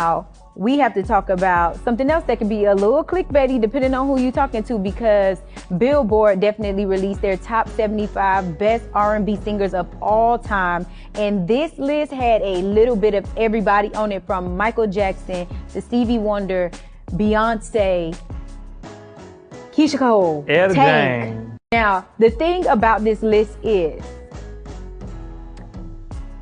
Now, we have to talk about something else that could be a little clickbaity depending on who you're talking to, because Billboard definitely released their top 75 best R&B singers of all time. And this list had a little bit of everybody on it, from Michael Jackson to Stevie Wonder, Beyonce, Keisha Cole, Tank. Now, the thing about this list is,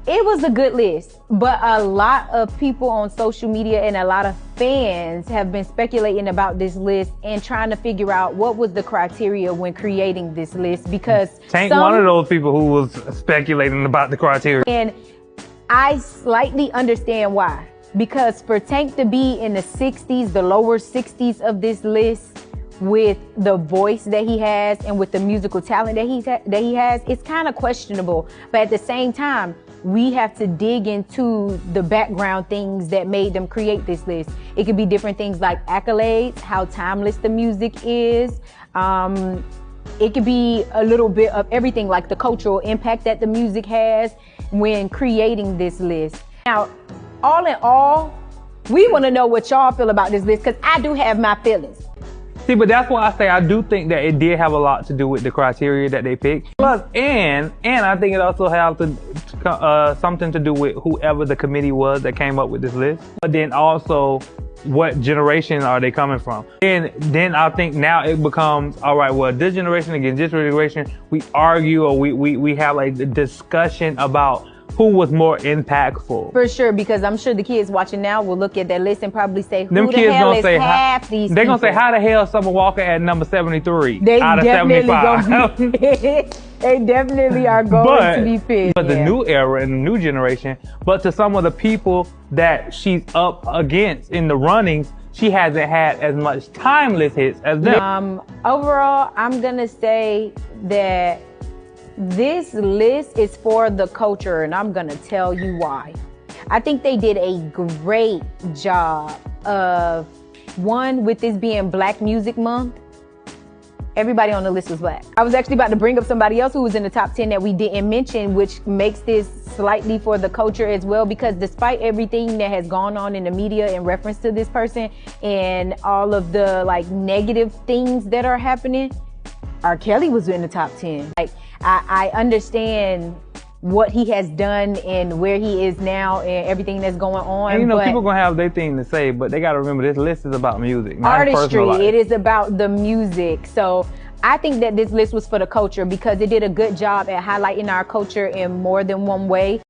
it was a good list, but a lot of people on social media and a lot of fans have been speculating about this list and trying to figure out what was the criteria when creating this list, because Tank one of those people who was speculating about the criteria. And I slightly understand why. Because for Tank to be in the 60s, the lower 60s of this list, with the voice that he has and with the musical talent that he has, it's kind of questionable. But at the same time, we have to dig into the background things that made them create this list. It could be different things like accolades, how timeless the music is. It could be a little bit of everything, like the cultural impact that the music has when creating this list. Now, all in all, we want to know what y'all feel about this list, because I do have my feelings. See, but that's why I say I do think that it did have a lot to do with the criteria that they picked. Plus, and I think it also has something to do with whoever the committee was that came up with this list. But then also, what generation are they coming from? And then I think now it becomes, all right, well, this generation against this generation, we argue, or we have like a discussion about who was more impactful. For sure, because I'm sure the kids watching now will look at that list and probably say, who them the kids hell gonna is say, half these they're people? Gonna say, how the hell is Summer Walker at number 73 they out of definitely 75? They definitely are going to be pissed. But the new era and the new generation, but to some of the people that she's up against in the runnings, she hasn't had as much timeless hits as them. Overall, I'm gonna say that this list is for the culture, and I'm gonna tell you why. I think they did a great job of, one, with this being Black Music Month, everybody on the list was Black. I was actually about to bring up somebody else who was in the top 10 that we didn't mention, which makes this slightly for the culture as well, because despite everything that has gone on in the media in reference to this person and all of the like negative things that are happening, R. Kelly was in the top 10. Like, I understand what he has done and where he is now and everything that's going on. And you know, people gonna have their thing to say, but they gotta remember this list is about music, not artistry. It is about the music. So I think that this list was for the culture because it did a good job at highlighting our culture in more than one way.